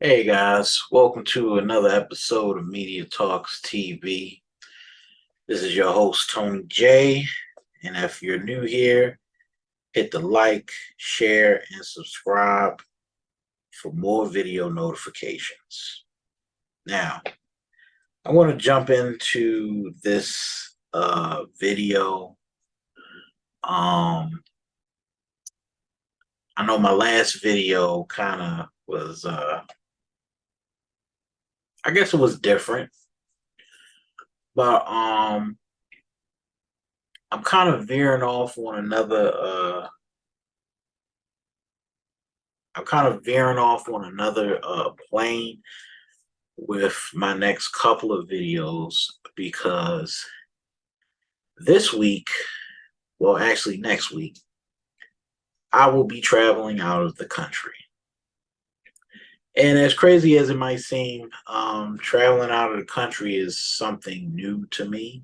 Hey guys, welcome to another episode of Media Talks TV. This is your host, Tony J. And if you're new here, hit the like, share, and subscribe for more video notifications. Now, I want to jump into this video. I know my last video kind of was, I guess it was different, but I'm kind of veering off on another plane with my next couple of videos because this week, well, actually next week, I will be traveling out of the country. And as crazy as it might seem, traveling out of the country is something new to me.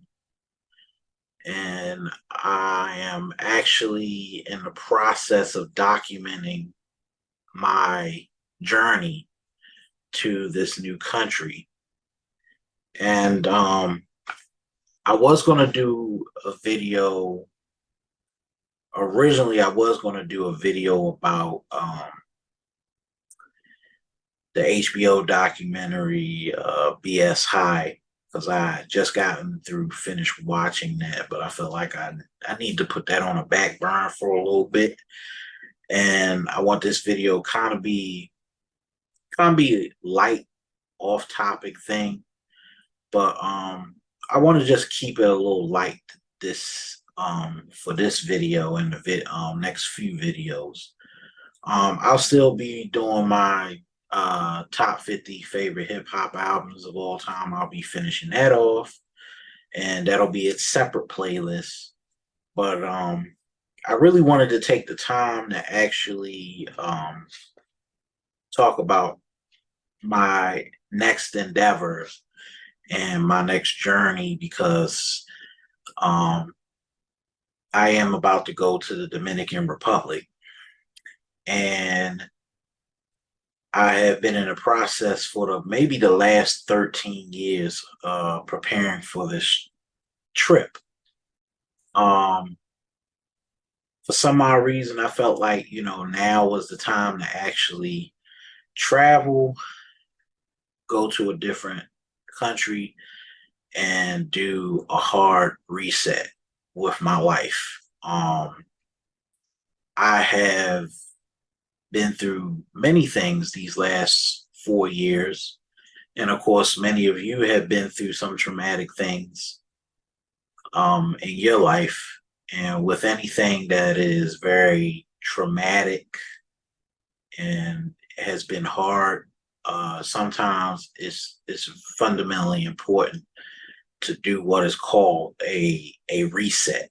And I am actually in the process of documenting my journey to this new country. And I was going to do a video. Originally, I was going to do a video about the HBO documentary BS High, because I had just gotten through finished watching that, but I feel like I need to put that on a back burner for a little bit. And I want this video kind of be light, off topic thing, but I want to just keep it a little light this for this video and the next few videos. I'll still be doing my top 50 favorite hip hop albums of all time. I'll be finishing that off, and that'll be its separate playlist. But I really wanted to take the time to actually talk about my next endeavors and my next journey because I am about to go to the Dominican Republic. And I have been in a process for maybe the last 13 years preparing for this trip. For some odd reason, I felt like, now was the time to actually travel, go to a different country, and do a hard reset with my life. I have been through many things these last 4 years. And of course, many of you have been through some traumatic things in your life. And with anything that is very traumatic and has been hard, sometimes it's fundamentally important to do what is called a reset.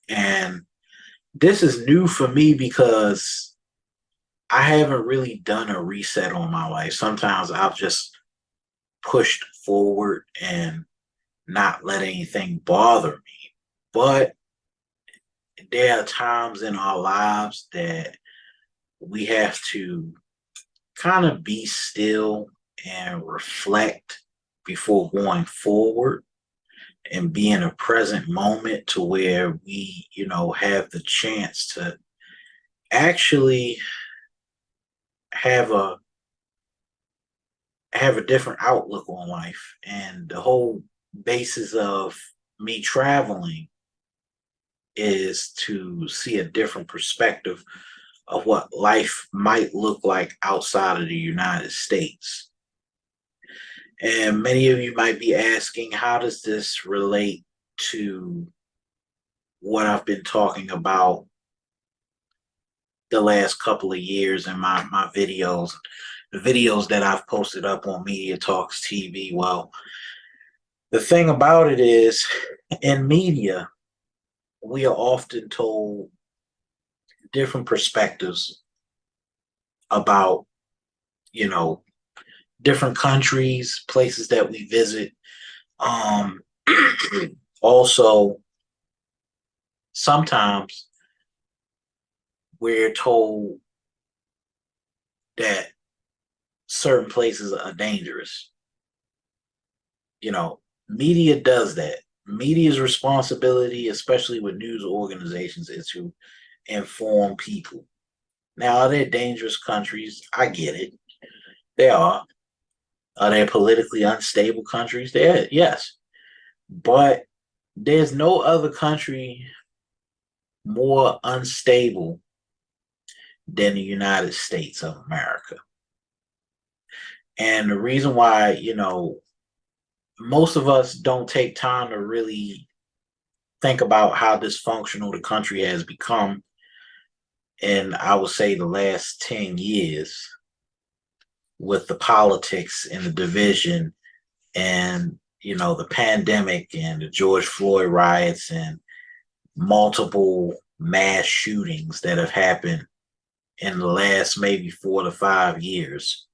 And this is new for me because I haven't really done a reset on my life. Sometimes I've just pushed forward and not let anything bother me. But there are times in our lives that we have to kind of be still and reflect before going forward and be in a present moment to where we, have the chance to actually have a different outlook on life. And the whole basis of me traveling is to see a different perspective of what life might look like outside of the United States. And many of you might be asking, how does this relate to what I've been talking about the last couple of years in my videos, the videos that I've posted up on Media Talks TV? Well, the thing about it is, in media, we are often told different perspectives about, different countries, places that we visit. Also, sometimes we're told that certain places are dangerous. You know, media does that. Media's responsibility, especially with news organizations, is to inform people. Now, are there dangerous countries? I get it. There are. Are there politically unstable countries? There, yes. But there's no other country more unstable than the United States of America. And the reason why, most of us don't take time to really think about how dysfunctional the country has become in, I would say, the last 10 years with the politics and the division and, the pandemic and the George Floyd riots and multiple mass shootings that have happened in the last maybe 4 to 5 years.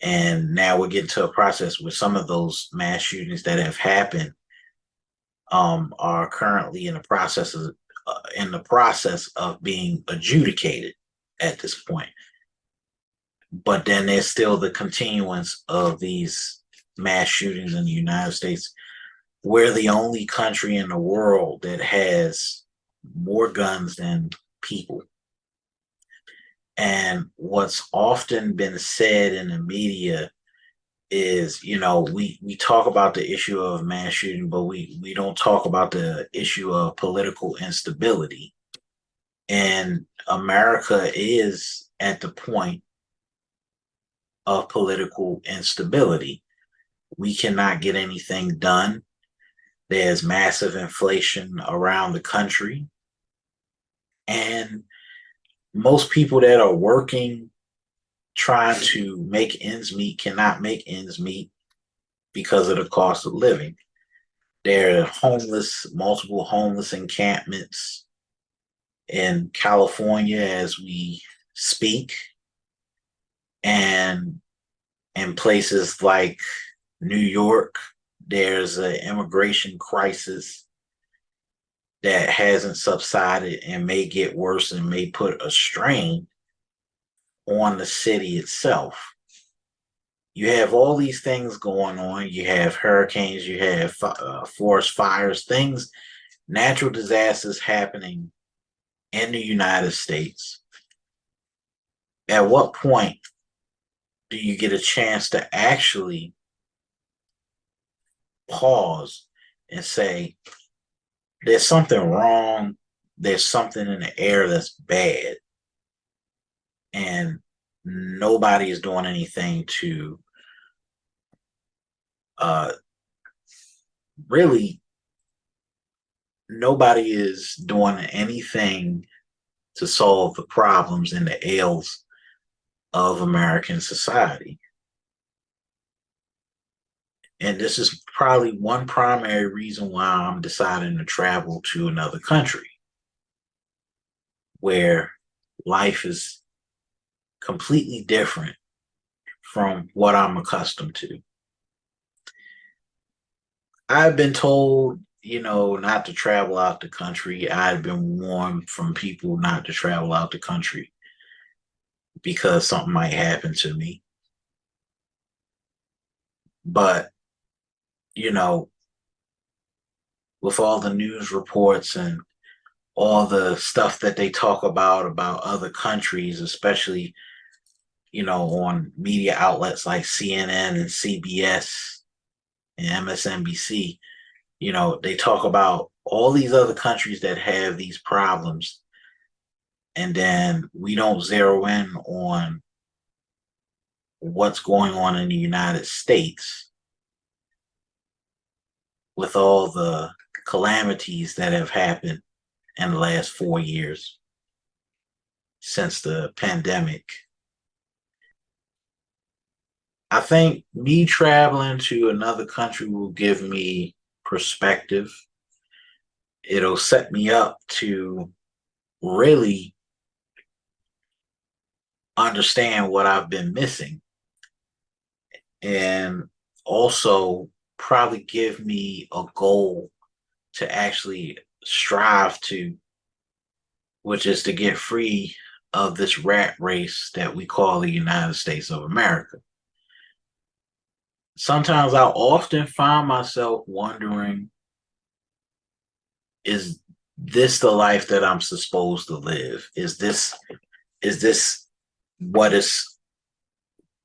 And now we're getting to a process where some of those mass shootings that have happened are currently in the process of being adjudicated at this point. But then there's still the continuance of these mass shootings in the United States. We're the only country in the world that has more guns than people. And what's often been said in the media is, we talk about the issue of mass shooting, but we don't talk about the issue of political instability. And America is at the point of political instability. We cannot get anything done. There's massive inflation around the country. And most people that are working, trying to make ends meet, cannot make ends meet because of the cost of living. There are multiple homeless encampments in California as we speak, and in places like New York, there's an immigration crisis that hasn't subsided and may get worse and may put a strain on the city itself. You have all these things going on. You have hurricanes, you have forest fires, natural disasters happening in the United States. At what point do you get a chance to actually pause and say, there's something wrong, there's something in the air that's bad, and nobody is doing anything to really, nobody is doing anything to solve the problems and the ails of American society. And this is probably one primary reason why I'm deciding to travel to another country where life is completely different from what I'm accustomed to. I've been told, not to travel out the country. I've been warned from people not to travel out the country because something might happen to me. But, you know, with all the news reports and all the stuff that they talk about other countries, especially, on media outlets like CNN and CBS and MSNBC, they talk about all these other countries that have these problems. And then we don't zero in on what's going on in the United States with all the calamities that have happened in the last 4 years since the pandemic. I think me traveling to another country will give me perspective. It'll set me up to really understand what I've been missing, and also probably give me a goal to actually strive to, which is to get free of this rat race that we call the United States of America. Sometimes I often find myself wondering, is this the life that I'm supposed to live? Is this what is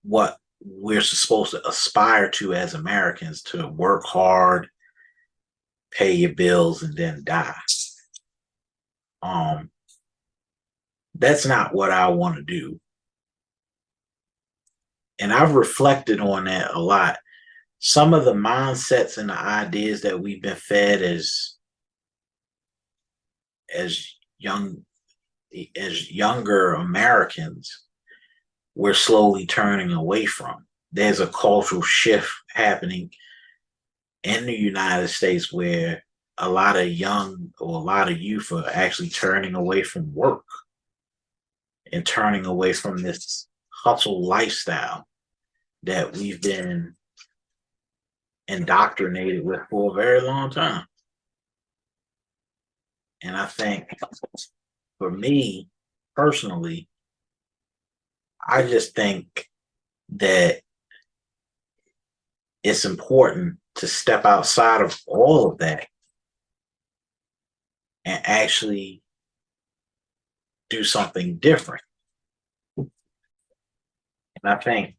what we're supposed to aspire to as Americans, to work hard, pay your bills, and then die? Um, that's not what I want to do. And I've reflected on that a lot. Some of the mindsets and the ideas that we've been fed as young as younger Americans, we're slowly turning away from. There's a cultural shift happening in the United States where a lot of young or a lot of youth are actually turning away from work and turning away from this hustle lifestyle that we've been indoctrinated with for a very long time. And I think for me personally, I just think that it's important to step outside of all of that and actually do something different. And I think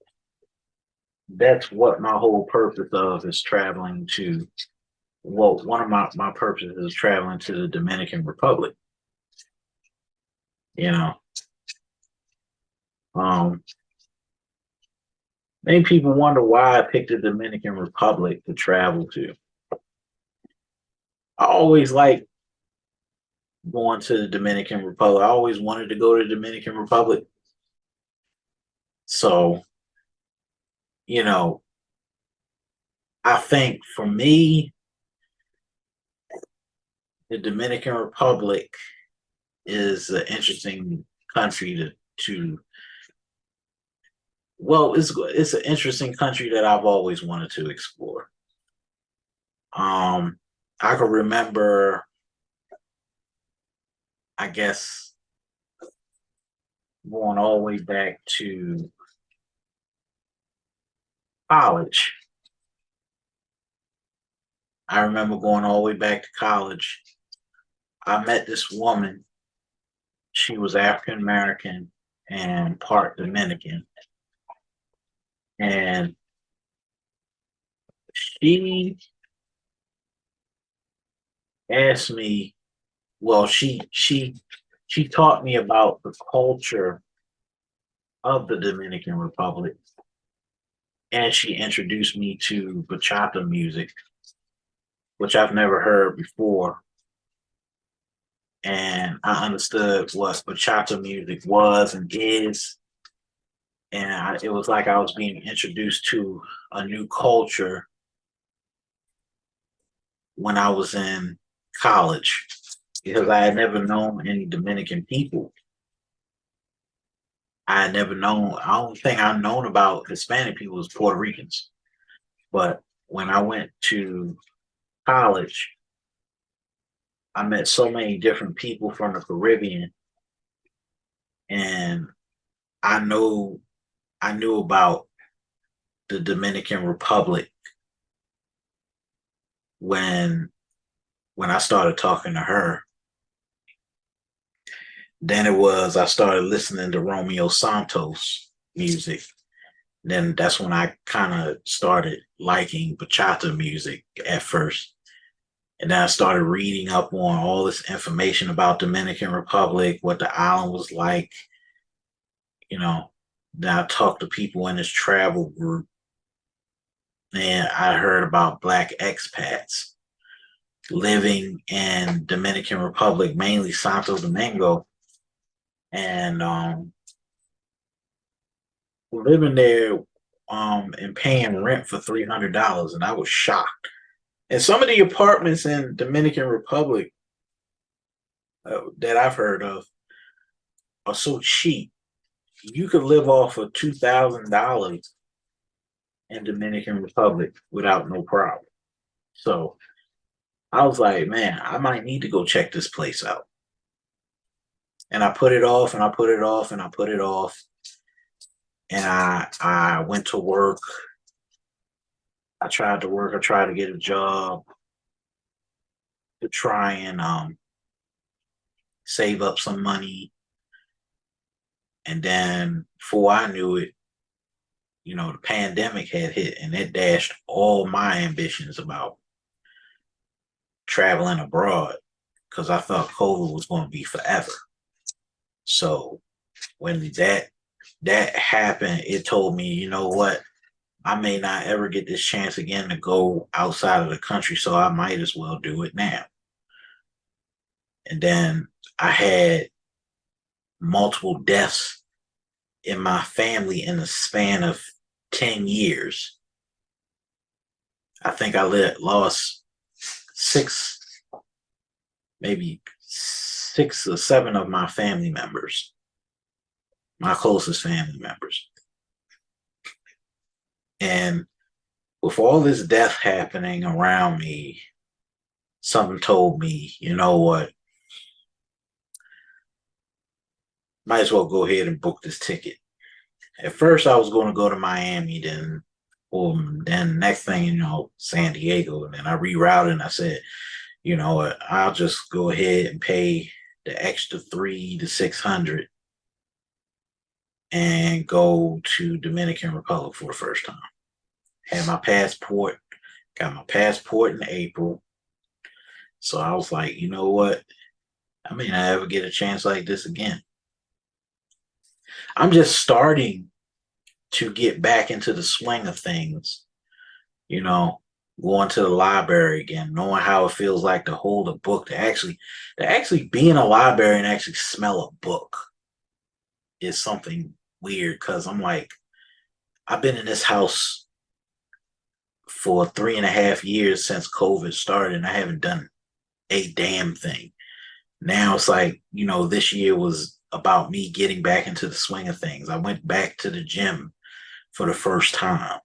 that's what my whole purpose of is traveling to. Well, one of my purposes is traveling to the Dominican Republic. You know, um, many people wonder why I picked the Dominican Republic to travel to. I always like going to the Dominican Republic. I always wanted to go to the Dominican Republic. So, you know, I think for me, the Dominican Republic is an interesting country to well, it's an interesting country that I've always wanted to explore. Um, I can remember, I guess, going all the way back to college. I remember going all the way back to college. I met this woman. She was African American and part Dominican. And she asked me, well, she taught me about the culture of the Dominican Republic, and she introduced me to bachata music, which I've never heard before. And I understood what bachata music was and is. And it was like I was being introduced to a new culture when I was in college, because I had never known any Dominican people. I had never known, I don't think I've known about Hispanic people as Puerto Ricans. But when I went to college, I met so many different people from the Caribbean, and I know I knew about the Dominican Republic when I started talking to her. Then I started listening to Romeo Santos music. Then that's when I kind of started liking bachata music at first. And then I started reading up on all this information about Dominican Republic, what the island was like. You know, then I talked to people in this travel group, and I heard about Black expats living in Dominican Republic, mainly Santo Domingo, and living there and paying rent for $300, and I was shocked. And some of the apartments in Dominican Republic that I've heard of are so cheap. You could live off of $2,000 in Dominican Republic without no problem. So I was like, man, I might need to go check this place out. And I put it off and I put it off and I put it off. And I went to work. I tried to work. I tried to get a job to try and save up some money. And then before I knew it, the pandemic had hit and it dashed all my ambitions about traveling abroad because I thought COVID was going to be forever. So when that happened, it told me, you know what, I may not ever get this chance again to go outside of the country, so I might as well do it now. And then I had multiple deaths in my family in the span of 10 years. I think I lost six, maybe 6 or 7 of my family members, my closest family members. And with all this death happening around me, something told me, you know what? Might as well go ahead and book this ticket. At first, I was going to go to Miami, then next thing San Diego, and then I rerouted and I said, you know what? I'll just go ahead and pay the extra 300 to 600 and go to Dominican Republic for the first time. Had my passport, got my passport in April. So I was like, you know what? I may not ever get a chance like this again. I'm just starting to get back into the swing of things, going to the library again, knowing how it feels like to hold a book, to actually be in a library and actually smell a book is something weird because I'm like, I've been in this house for 3.5 years since COVID started, and I haven't done a damn thing. Now it's like, this year was about me getting back into the swing of things. I went back to the gym for the first time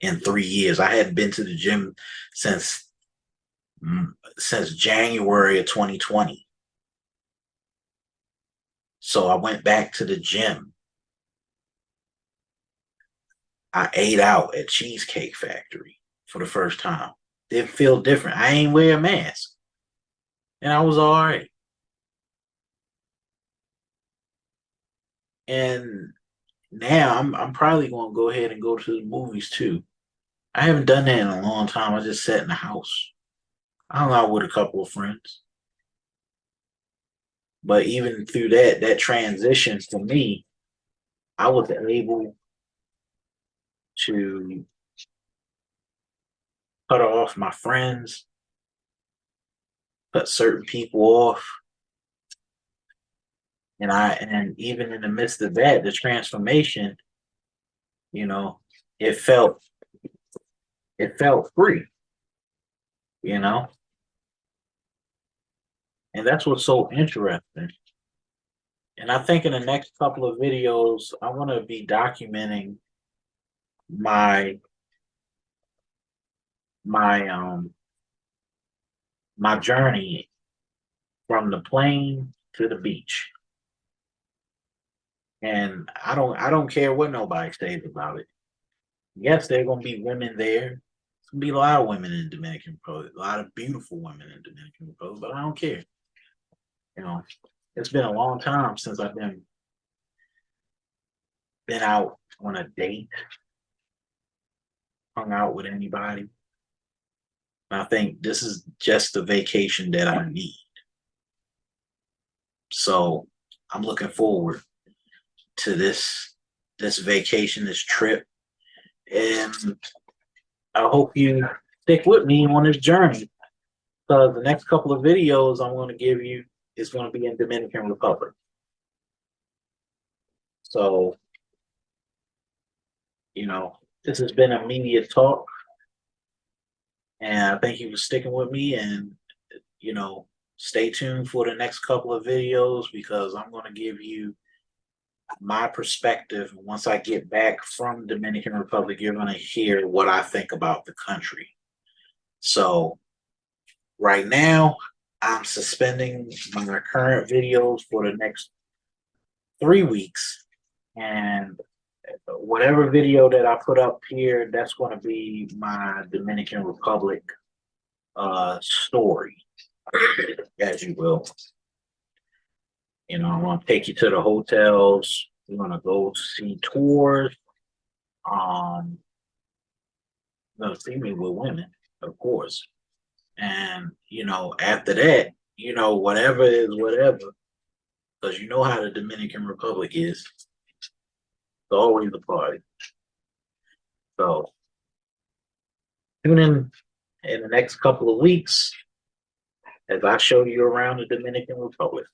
in 3 years. I hadn't been to the gym since January of 2020. So I went back to the gym. I ate out at Cheesecake Factory for the first time. Didn't feel different. I ain't wear a mask. And I was all right. And now I'm probably going to go ahead and go to the movies too. I haven't done that in a long time. I just sat in the house. I hung out with a couple of friends. But even through that transition for me, I was able to cut off my friends, cut certain people off. And even in the midst of that, the transformation, you know, it felt free, you know? And that's what's so interesting. And I think in the next couple of videos, I want to be documenting my my my journey from the plane to the beach. And I don't care what nobody says about it. Yes, there are gonna be women there. There's gonna be a lot of women in Dominican Republic, a lot of beautiful women in Dominican Republic, but I don't care. You know, it's been a long time since I've been out on a date, hung out with anybody. And I think this is just the vacation that I need. So I'm looking forward to this vacation, this trip, and I hope you stick with me on this journey. So the next couple of videos I'm going to give you is going to be in Dominican Republic. So, this has been immediate talk, and I thank you for sticking with me. And stay tuned for the next couple of videos because I'm going to give you my perspective. Once I get back from Dominican Republic, you're going to hear what I think about the country. So right now, I'm suspending my current videos for the next 3 weeks, and whatever video that I put up here, that's going to be my Dominican Republic story, as you will. You know, I'm gonna take you to the hotels. We're gonna go see tours. Um, gonna see me with women, of course. And after that, whatever is whatever, because you know how the Dominican Republic is. It's always a party. So tune in the next couple of weeks as I show you around the Dominican Republic.